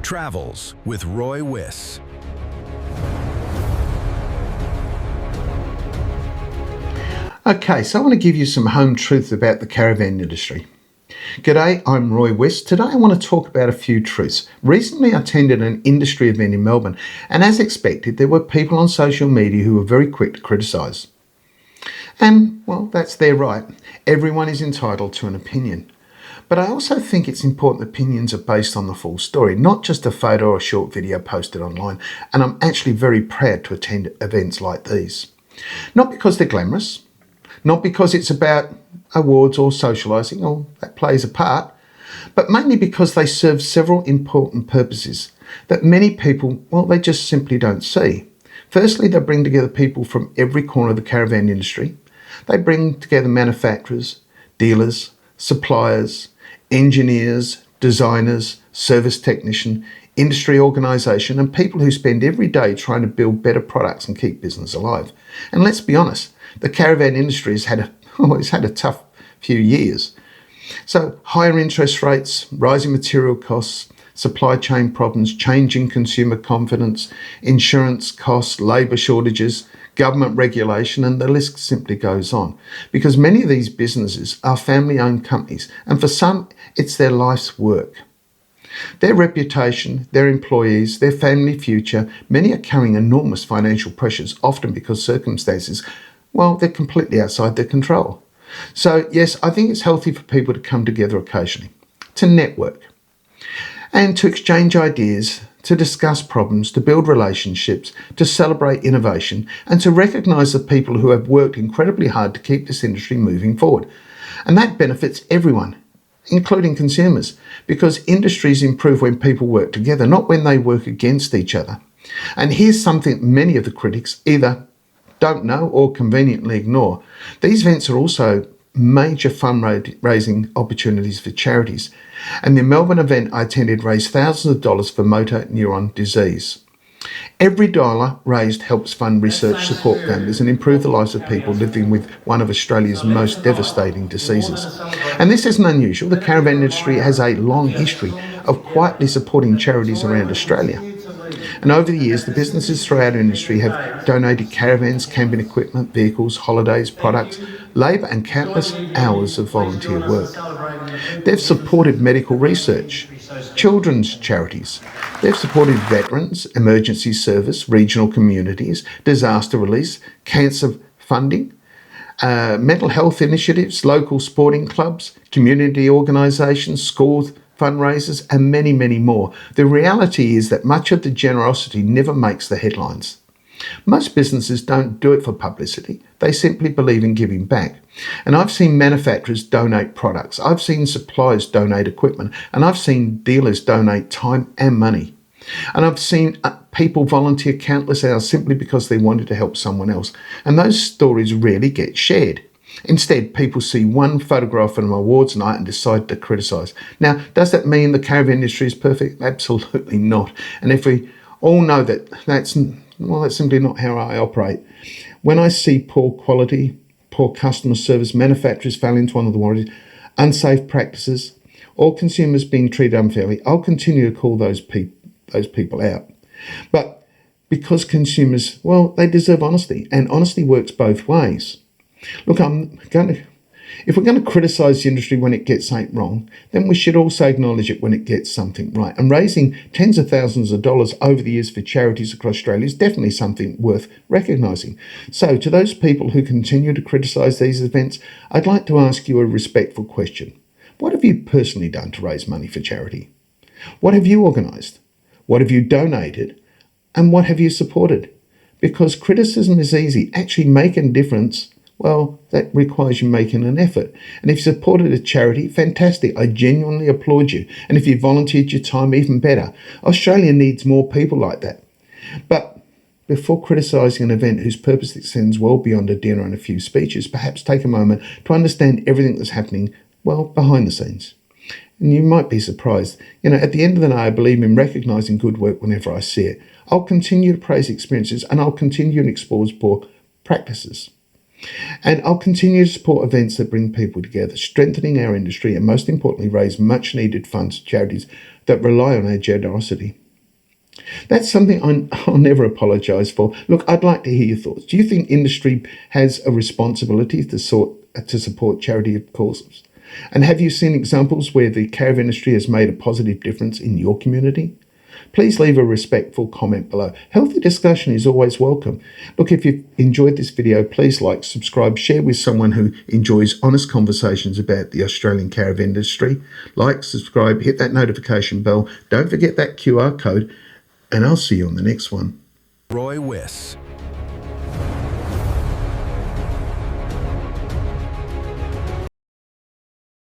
Travels with Roy Wyss. Okay, so I want to give you some home truths about the caravan industry. G'day, I'm Roy Wyss. Today I want to talk about a few truths. Recently I attended an industry event in Melbourne, and as expected, there were people on social media who were very quick to criticise. And, well, that's their right. Everyone is entitled to an opinion. But I also think it's important opinions are based on the full story, not just a photo or a short video posted online, and I'm actually very proud to attend events like these. Not because they're glamorous, not because it's about awards or socialising, or that plays a part, but mainly because they serve several important purposes that many people, well, they just simply don't see. Firstly, they bring together people from every corner of the caravan industry. They bring together manufacturers, dealers, suppliers, engineers, designers, service technician, industry organisation, and people who spend every day trying to build better products and keep business alive. And let's be honest, the caravan industry has had a tough few years. So higher interest rates, rising material costs, supply chain problems, changing consumer confidence, insurance costs, labour shortages, government regulation, and the list simply goes on. Because many of these businesses are family-owned companies, and for some, it's their life's work. Their reputation, their employees, their family future, many are carrying enormous financial pressures, often because circumstances, well, they're completely outside their control. So yes, I think it's healthy for people to come together occasionally, to network, and to exchange ideas, to discuss problems, to build relationships, to celebrate innovation, and to recognise the people who have worked incredibly hard to keep this industry moving forward. And that benefits everyone, including consumers, because industries improve when people work together, not when they work against each other. And here's something many of the critics either don't know or conveniently ignore. These events are also major fundraising opportunities for charities, and the Melbourne event I attended raised thousands of dollars for Motor Neurone Disease. Every dollar raised helps fund research, support families, and improve the lives of people living with one of Australia's most devastating diseases. And this isn't unusual. The caravan industry has a long history of quietly supporting charities around Australia. And over the years, the businesses throughout our industry have donated caravans, camping equipment, vehicles, holidays, products, labour, and countless hours of volunteer work. They've supported medical research, children's charities. They've supported veterans, emergency service, regional communities, disaster release, cancer funding, mental health initiatives, local sporting clubs, community organisations, schools, fundraisers, and many, many more. The reality is that much of the generosity never makes the headlines. Most businesses don't do it for publicity. They simply believe in giving back. And I've seen manufacturers donate products. I've seen suppliers donate equipment. And I've seen dealers donate time and money. And I've seen people volunteer countless hours simply because they wanted to help someone else. And those stories rarely get shared. Instead, people see one photograph at an awards night and decide to criticise. Now, does that mean the caravan industry is perfect? Absolutely not. And if we all know that that's simply not how I operate. When I see poor quality, poor customer service, manufacturers failing to honour the warranties, unsafe practices, or consumers being treated unfairly, I'll continue to call those people out. But because consumers, well, they deserve honesty, and honesty works both ways. Look, if we're going to criticise the industry when it gets something wrong, then we should also acknowledge it when it gets something right. And raising tens of thousands of dollars over the years for charities across Australia is definitely something worth recognising. So to those people who continue to criticise these events, I'd like to ask you a respectful question. What have you personally done to raise money for charity? What have you organised? What have you donated? And what have you supported? Because criticism is easy. Actually making a difference, well, that requires you making an effort. And if you supported a charity, fantastic. I genuinely applaud you. And if you volunteered your time, even better. Australia needs more people like that. But before criticising an event whose purpose extends well beyond a dinner and a few speeches, perhaps take a moment to understand everything that's happening, well, behind the scenes. And you might be surprised. At the end of the day, I believe in recognising good work whenever I see it. I'll continue to praise experiences, and I'll continue to explore poor practices. And I'll continue to support events that bring people together, strengthening our industry, and most importantly, raise much needed funds to charities that rely on our generosity. That's something I'll never apologise for. Look, I'd like to hear your thoughts. Do you think industry has a responsibility to support charity causes? And have you seen examples where the caravan industry has made a positive difference in your community? Please leave a respectful comment below. Healthy discussion is always welcome. Look, if you've enjoyed this video, please like, subscribe, share with someone who enjoys honest conversations about the Australian caravan industry. Like, subscribe, hit that notification bell. Don't forget that QR code, and I'll see you on the next one. Roy Wyss.